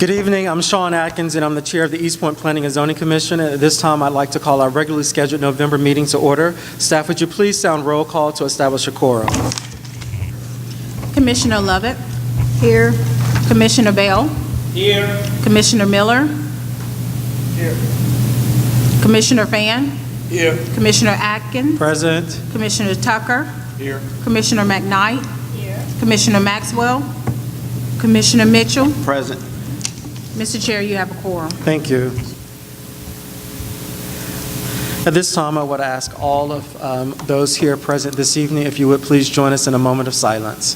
Good evening. I'm Sean Atkins, and I'm the chair of the East Point Planning and Zoning Commission. At this time, I'd like to call our regularly scheduled November meeting to order. Staff, would you please sound roll call to establish a quorum? Commissioner Lovett. Here. Commissioner Bell. Here. Commissioner Miller. Here. Commissioner Fan. Here. Commissioner Atkins. Present. Commissioner Tucker. Here. Commissioner McKnight. Here. Commissioner Maxwell. Commissioner Mitchell. Present. Mr. Chair, you have a quorum. Thank you. At this time, I would ask all of those here present this evening, if you would please join us in a moment of silence.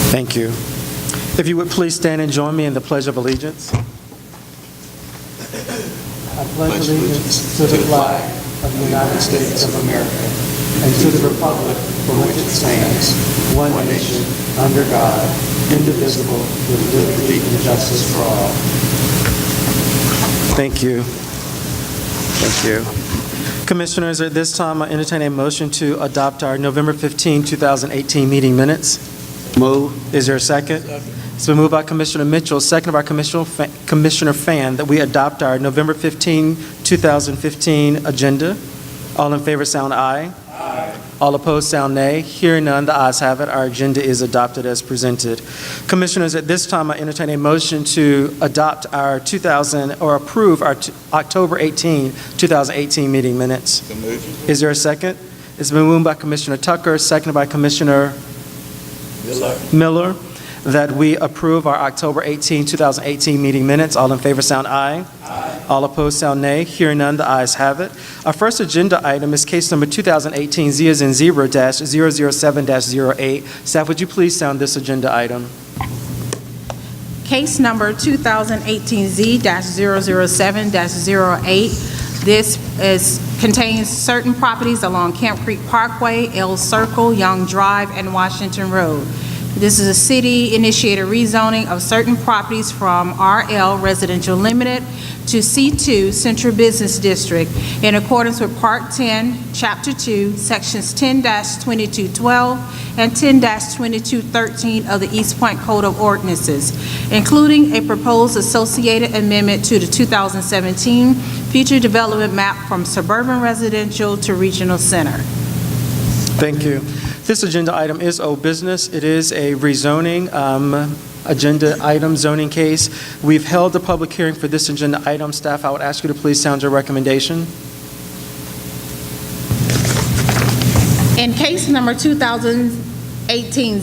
Thank you. If you would please stand and join me in the Pledge of Allegiance. I pledge allegiance to the flag of the United States of America and to the republic for which it stands, one nation, under God, indivisible, with liberty and justice for all. Thank you. Thank you. Commissioners, at this time, I entertain a motion to adopt our November 15, 2018 meeting minutes. Move. Is there a second? It's been moved by Commissioner Mitchell, seconded by Commissioner Fan, that we adopt our November 15, 2015 agenda. All in favor sound aye. Aye. All opposed sound nay. Hearing none, the ayes have it. Our agenda is adopted as presented. Commissioners, at this time, I entertain a motion to adopt our approve our October 18, 2018 meeting minutes. Is there a second? It's been moved by Commissioner Tucker, seconded by Commissioner Miller, that we approve our October 18, 2018 meeting minutes. All in favor sound aye. Aye. All opposed sound nay. Hearing none, the ayes have it. Our first agenda item is case number 2018 Z as in zebra -007-08. Staff, would you please sound this agenda item? Case number 2018 Z-007-08. This contains certain properties along Camp Creek Parkway, L Circle, Young Drive, and Washington Road. This is a city-initiated rezoning of certain properties from RL Residential Limited to C2 Central Business District in accordance with Part 10, Chapter 2, Sections 10-2212 and 10-2213 of the East Point Code of Ordinances, including a proposed associated amendment to the 2017 Future Development Map from suburban residential to regional center. Thank you. This agenda item is old business. It is a rezoning agenda item, zoning case. We've held a public hearing for this agenda item. Staff, I would ask you to please sound your recommendation. In case number 2018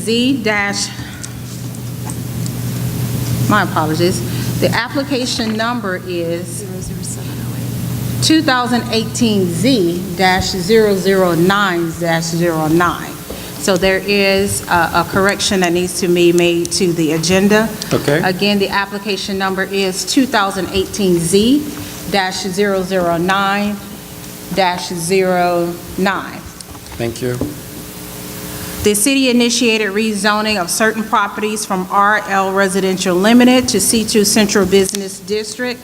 my apologies, the application number is 2018 Z-009-09. So there is a correction that needs to be made to the agenda. Okay. Again, the application number is 2018 Z-009-09. Thank you. The city-initiated rezoning of certain properties from RL Residential Limited to C2 Central Business District.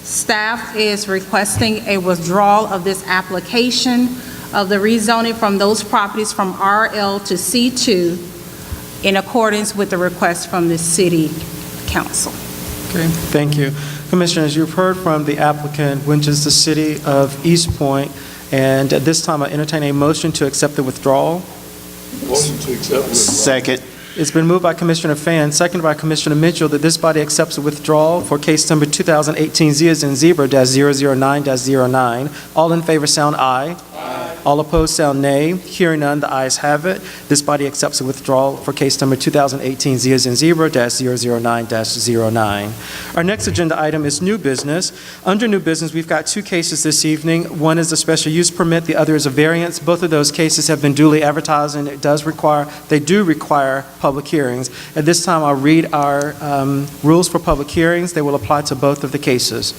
Staff is requesting a withdrawal of this application of the rezoning from those properties from RL to C2 in accordance with the request from the City Council. Okay, thank you. Commissioners, you've heard from the applicant, which is the City of East Point, and at this time I entertain a motion to accept the withdrawal. Motion to accept. Second. It's been moved by Commissioner Fan, seconded by Commissioner Mitchell, that this body accepts a withdrawal for case number 2018 Z as in zebra -009-09. All in favor sound aye. Aye. All opposed sound nay. Hearing none, the ayes have it. This body accepts a withdrawal for case number 2018 Z as in zebra -009-09. Our next agenda item is new business. Under new business, we've got two cases this evening. One is a special use permit, the other is a variance. Both of those cases have been duly advertised, and they do require public hearings. At this time, I'll read our rules for public hearings. They will apply to both of the cases.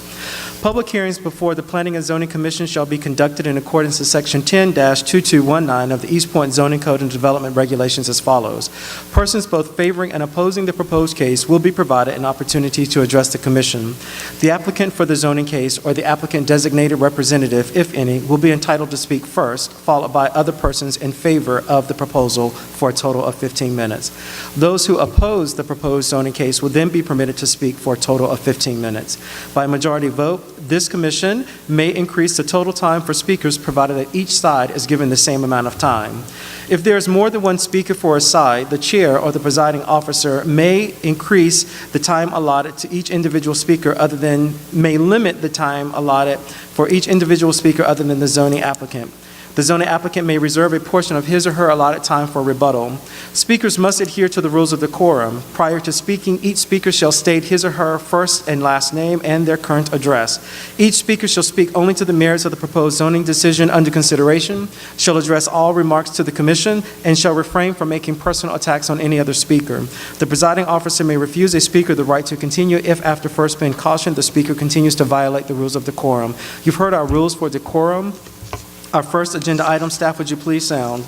Public hearings before the Planning and Zoning Commission shall be conducted in accordance with Section 10-2219 of the East Point Zoning Code and Development Regulations as follows. Persons both favoring and opposing the proposed case will be provided an opportunity to address the commission. The applicant for the zoning case or the applicant designated representative, if any, will be entitled to speak first, followed by other persons in favor of the proposal for a total of 15 minutes. Those who oppose the proposed zoning case will then be permitted to speak for a total of 15 minutes. By majority vote, this commission may increase the total time for speakers provided that each side is given the same amount of time. If there is more than one speaker for a side, the chair or the presiding officer may increase the time allotted to each individual speaker may limit the time allotted for each individual speaker other than the zoning applicant. The zoning applicant may reserve a portion of his or her allotted time for rebuttal. Speakers must adhere to the rules of decorum. Prior to speaking, each speaker shall state his or her first and last name and their current address. Each speaker shall speak only to the merits of the proposed zoning decision under consideration, shall address all remarks to the commission, and shall refrain from making personal attacks on any other speaker. The presiding officer may refuse a speaker the right to continue if, after first being cautioned, the speaker continues to violate the rules of decorum. You've heard our rules for decorum. Our first agenda item, staff, would you please sound?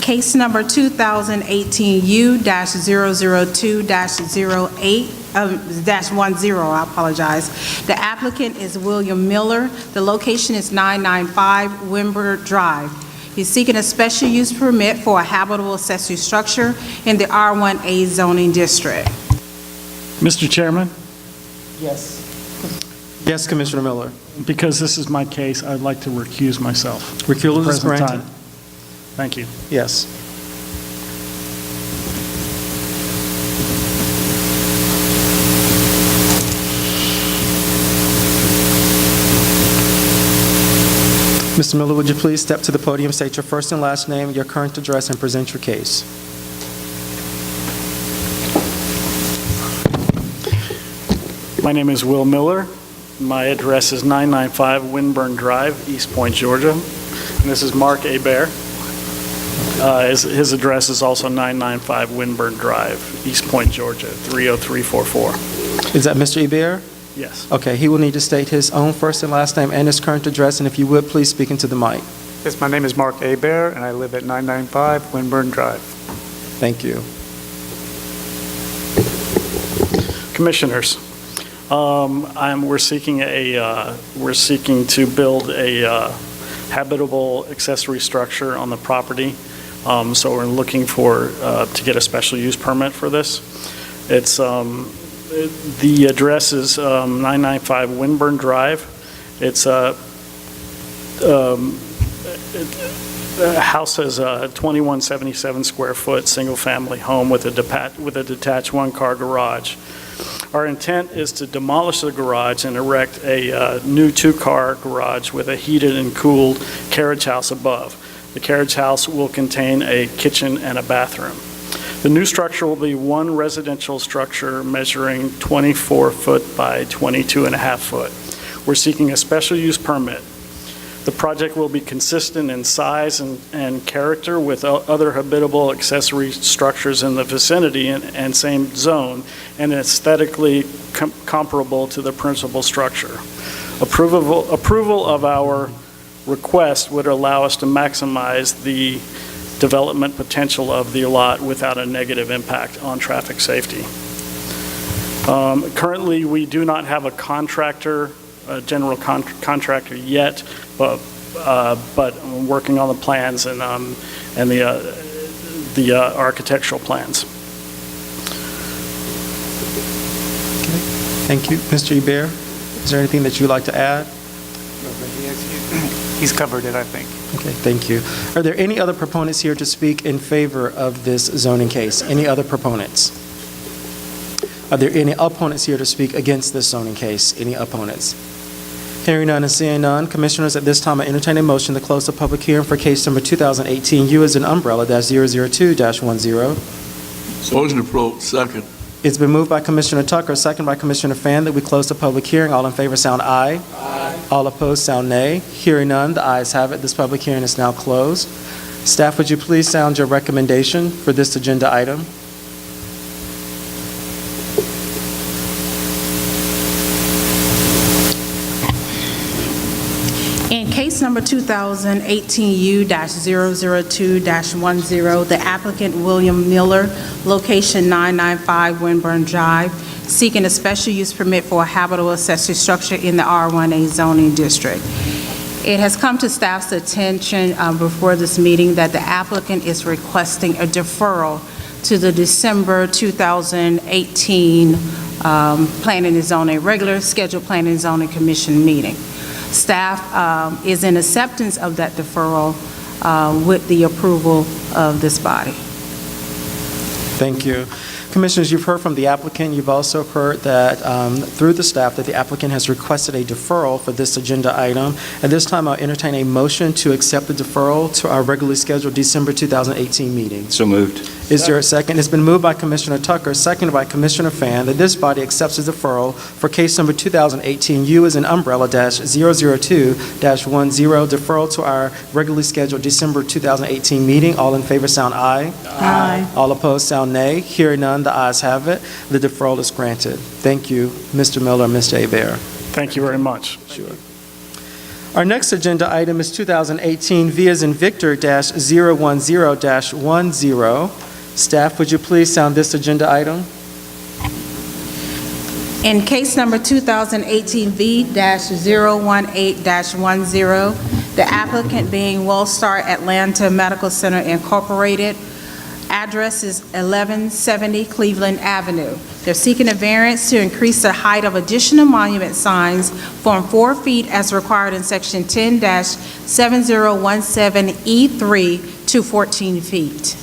Case number 2018-U-002-10, I apologize. The applicant is William Miller. The location is 995 Wimber Drive. He's seeking a special use permit for a habitable accessory structure in the R1A zoning district. Mr. Chairman, Yes. Yes, Commissioner Miller. because this is my case, I'd like to recuse myself. Recusal is Present granted. time. Thank you. Yes. Mr. Miller, would you please step to the podium, state your first and last name, your current address, and present your case? My name is Will Miller. My address is 995 Winburn Drive, East Point, Georgia. And this is Mark Hebert. His address is also 995 Winburn Drive, East Point, Georgia, 30344. Is that Mr. Hebert? Yes. Okay, he will need to state his own first and last name and his current address, and if you would, please speak into the mic. Yes, my name is Mark Hebert, and I live at 995 Winburn Drive. Thank you. Commissioners, we're seeking to build a habitable accessory structure on the property. So we're looking to get a special use permit for this. It's the address is 995 Winburn Drive. It's the house has a 2177 square foot single family home with a detached one-car garage. Our intent is to demolish the garage and erect a new two-car garage with a heated and cooled carriage house above. The carriage house will contain a kitchen and a bathroom. The new structure will be one residential structure measuring 24 foot by 22.5 foot. We're seeking a special use permit. The project will be consistent in size and character with other habitable accessory structures in the vicinity and same zone, and aesthetically comparable to the principal structure. Approval of our request would allow us to maximize the development potential of the lot without a negative impact on traffic safety. Currently, we do not have a contractor, a general contractor yet, but I'm working on the plans and the architectural plans. Thank you. Mr. Hebert, is there anything that you'd like to add? He's covered it, I think. Okay, thank you. Are there any other proponents here to speak in favor of this zoning case? Any other proponents? Are there any opponents here to speak against this zoning case? Any opponents? Hearing none and seeing none, Commissioners, at this time I entertain a motion to close the public hearing for case number 2018 U as an umbrella -002-10. Motion approved, second. It's been moved by Commissioner Tucker, second by Commissioner Fan, that we close the public hearing. All in favor sound aye. Aye. All opposed sound nay. Hearing none, the ayes have it. This public hearing is now closed. Staff, would you please sound your recommendation for this agenda item? case number 2018U-002-10, the applicant William Miller, location 995 Winburn Drive, seeking a special use permit for a habitable accessory structure in the R1A zoning district. It has come to staff's attention before this meeting that the applicant is requesting a deferral to the December 2018 Planning and Zoning, regular scheduled Planning and Zoning Commission meeting. Staff is in acceptance of that deferral with the approval of this body. Thank you. Commissioners, you've heard from the applicant. You've also heard that through the staff that the applicant has requested a deferral for this agenda item. At this time, I'll entertain a motion to accept the deferral to our regularly scheduled December 2018 meeting. So moved. Is there a second? It's been moved by Commissioner Tucker, seconded by Commissioner Fan, that this body accepts the deferral for case number 2018 U as an umbrella -002-10, deferral to our regularly scheduled December 2018 meeting. All in favor sound aye. Aye. All opposed sound nay. Hearing none, the ayes have it. The deferral is granted. Thank you, Mr. Miller and Mr. Hebert. Thank you very much. Sure. Our next agenda item is 2018 V as in Victor -010-10. Staff, would you please sound this agenda item? In case number 2018 V-018-10, the applicant being Wellstar Atlanta Medical Center Incorporated, address is 1170 Cleveland Avenue. They're seeking a variance to increase the height of additional monument signs from 4 feet as required in section 10-7017E3 to 14 feet.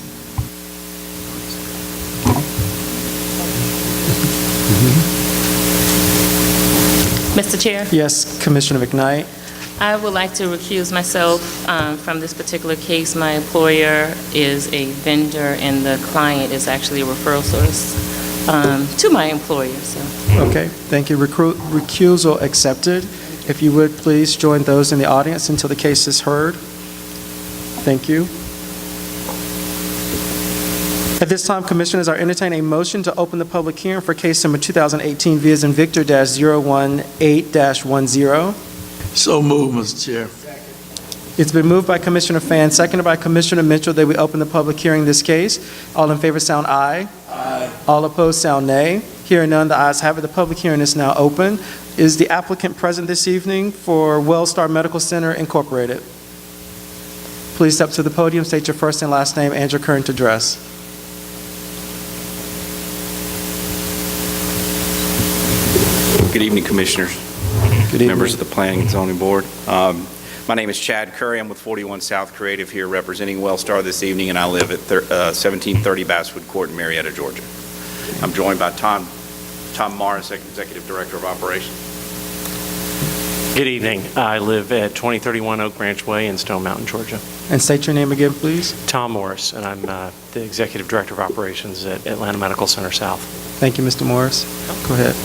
Mr. Chair, Yes, Commissioner McKnight. I would like to recuse myself from this particular case. My employer is a vendor, and the client is actually a referral source to my employer. So, Okay, thank you. Recusal accepted. If you would, please join those in the audience until the case is heard. Thank you. At this time, Commissioners, I entertain a motion to open the public hearing for case number 2018 V as in Victor -018-10. So moved, Mr. Chair. It's been moved by Commissioner Fan, seconded by Commissioner Mitchell, that we open the public hearing in this case. All in favor sound aye. Aye. All opposed sound nay. Hearing none, the ayes have it. The public hearing is now open. Is the applicant present this evening for Wellstar Medical Center Incorporated? Please step to the podium, state your first and last name and your current address. Good evening, Commissioners, Good evening. members of the Planning and Zoning Board. My name is Chad Curry. I'm with 41 South Creative here representing Wellstar this evening, and I live at 1730 Basswood Court in Marietta, Georgia. I'm joined by Tom Morris, Executive Director of Operations. Good evening. I live at 2031 Oak Branch Way in Stone Mountain, Georgia. And state your name again, please. Tom Morris, and I'm the Executive Director of Operations at Atlanta Medical Center South. Thank you, Mr. Morris. Go ahead.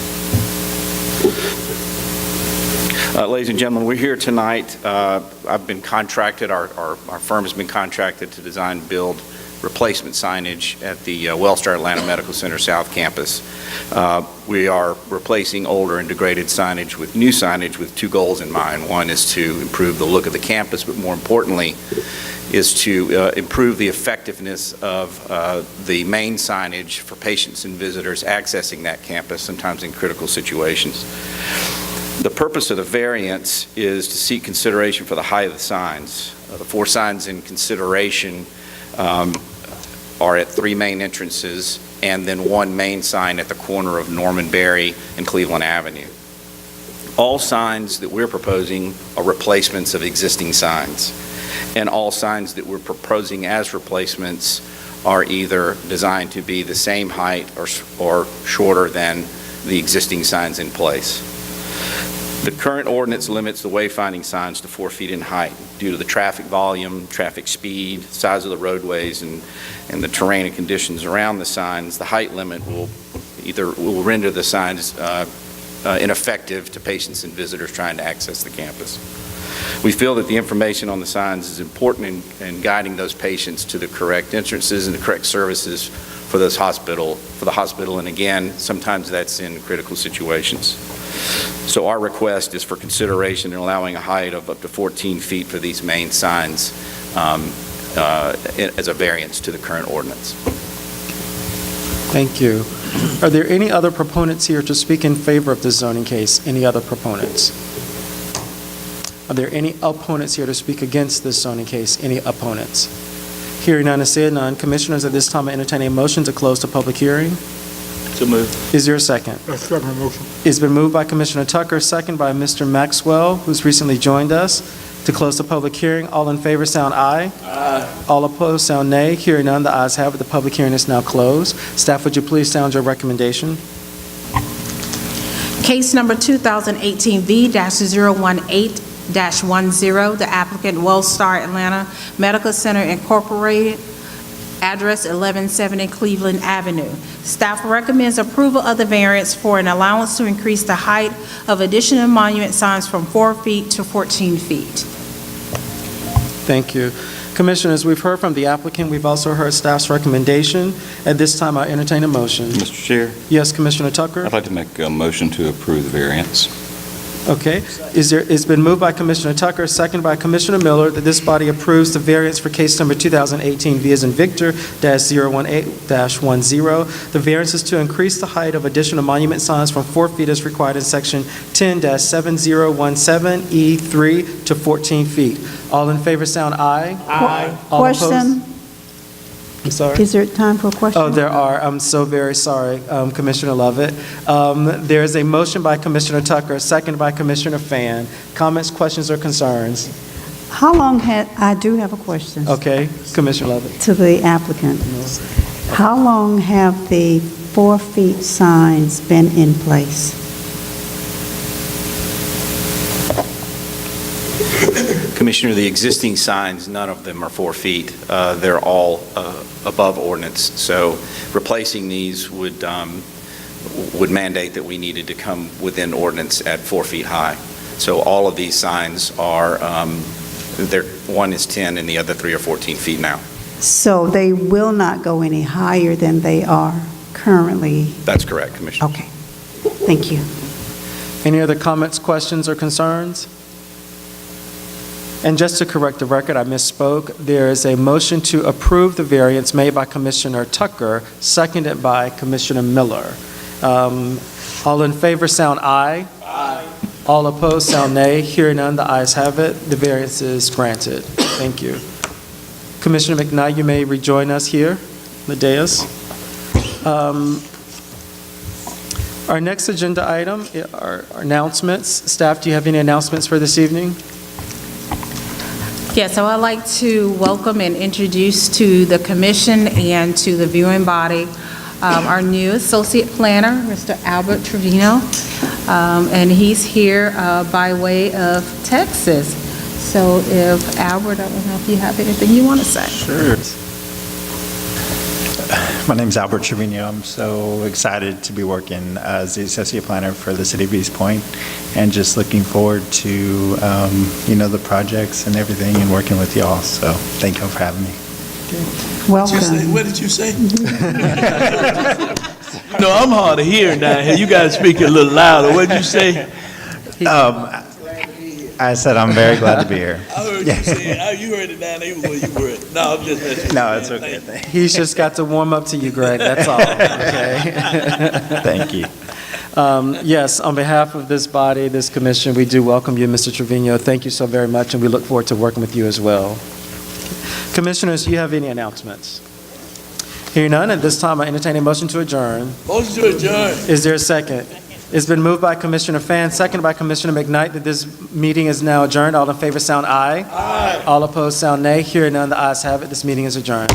Ladies and gentlemen, we're here tonight. I've been contracted, our firm has been contracted to design and build replacement signage at the Wellstar Atlanta Medical Center South Campus. We are replacing older and degraded signage with new signage with two goals in mind. One is to improve the look of the campus, but more importantly is to improve the effectiveness of the main signage for patients and visitors accessing that campus, sometimes in critical situations. The purpose of the variance is to seek consideration for the height of the signs. The 4 signs in consideration are at 3 main entrances and then 1 main sign at the corner of Norman Berry and Cleveland Avenue. All signs that we're proposing are replacements of existing signs, and all signs that we're proposing as replacements are either designed to be the same height or shorter than the existing signs in place. The current ordinance limits the wayfinding signs to 4 feet in height. Due to the traffic volume, traffic speed, size of the roadways, and the terrain and conditions around the signs, the height limit will render the signs ineffective to patients and visitors trying to access the campus. We feel that the information on the signs is important in guiding those patients to the correct entrances and the correct services for the hospital, and again, sometimes that's in critical situations. So our request is for consideration in allowing a height of up to 14 feet for these main signs as a variance to the current ordinance. Thank you. Are there any other proponents here to speak in favor of this zoning case? Any other proponents? Are there any opponents here to speak against this zoning case? Any opponents? Hearing none and seeing none, Commissioners, at this time I entertain a motion to close the public hearing. So moved. Is there a second? I second the motion. It's been moved by Commissioner Tucker, second by Mr. Maxwell, who's recently joined us, to close the public hearing. All in favor, sound aye. Aye. All opposed, sound nay. Hearing none, the ayes have it. The public hearing is now closed. Staff, would you please sound your recommendation? Case number 2018-V-018-10, the applicant Wellstar Atlanta Medical Center Incorporated, address 1170 Cleveland Avenue. Staff recommends approval of the variance for an allowance to increase the height of additional monument signs from 4 feet to 14 feet. Thank you. Commissioners, we've heard from the applicant. We've also heard staff's recommendation. At this time, I entertain a motion. Mr. Chair, Yes, Commissioner Tucker? I'd like to make a motion to approve the variance. Okay. It's been moved by Commissioner Tucker, second by Commissioner Miller, that this body approves the variance for case number 2018 V as in Victor -018-10. The variance is to increase the height of additional monument signs from 4 feet as required in section 10-7017E3 to 14 feet. All in favor, sound aye. Aye. All opposed? Question, I'm sorry. is there time for a question? Oh, there are. I'm so very sorry, Commissioner Lovett. There is a motion by Commissioner Tucker, second by Commissioner Fan. Comments, questions, or concerns? How long I do have a question Okay, Commissioner Lovett. to the applicant. How long have the 4 feet signs been in place? Commissioner, the existing signs, none of them are 4 feet. They're all above ordinance. So replacing these would mandate that we needed to come within ordinance at 4 feet high. So all of these signs are, one is 10 and the other 3 are 14 feet now. So they will not go any higher than they are currently? That's correct, Commissioner. Okay, thank you. Any other comments, questions, or concerns? And just to correct the record, I misspoke. There is a motion to approve the variance made by Commissioner Tucker, seconded by Commissioner Miller. All in favor, sound aye. Aye. All opposed, sound nay. Hearing none, the ayes have it. The variance is granted. Thank you. Commissioner McKnight, you may rejoin us here, the dais. Our next agenda item are announcements. Staff, do you have any announcements for this evening? Yes, so I'd like to welcome and introduce to the commission and to the viewing body our new associate planner, Mr. Albert Trevino, and he's here by way of Texas. So if, Albert, I don't know if you have anything you want to say. Sure. My name's Albert Trevino. I'm so excited to be working as the associate planner for the city of East Point, and just looking forward to, the projects and everything and working with y'all. So thank you for having me. Welcome. What did you say? I'm hard of hearing down here. You got to speak a little louder. What did you say? I said I'm very glad to be here. I heard you say you heard it down there even when you were it. No, I'm just messing with No, you, it's man. okay. Thank you. He's just got to warm up to you, Greg, that's all, okay? Thank you. Yes, on behalf of this body, this commission, we do welcome you, Mr. Trevino. Thank you so very much, and we look forward to working with you as well. Commissioners, do you have any announcements? Hearing none, at this time, I entertain a motion to adjourn. Motion to adjourn. Is there a second? It's been moved by Commissioner Fan, seconded by Commissioner McKnight, that this meeting is now adjourned. All in favor, sound aye. Aye. All opposed, sound nay. Hearing none, the ayes have it. This meeting is adjourned.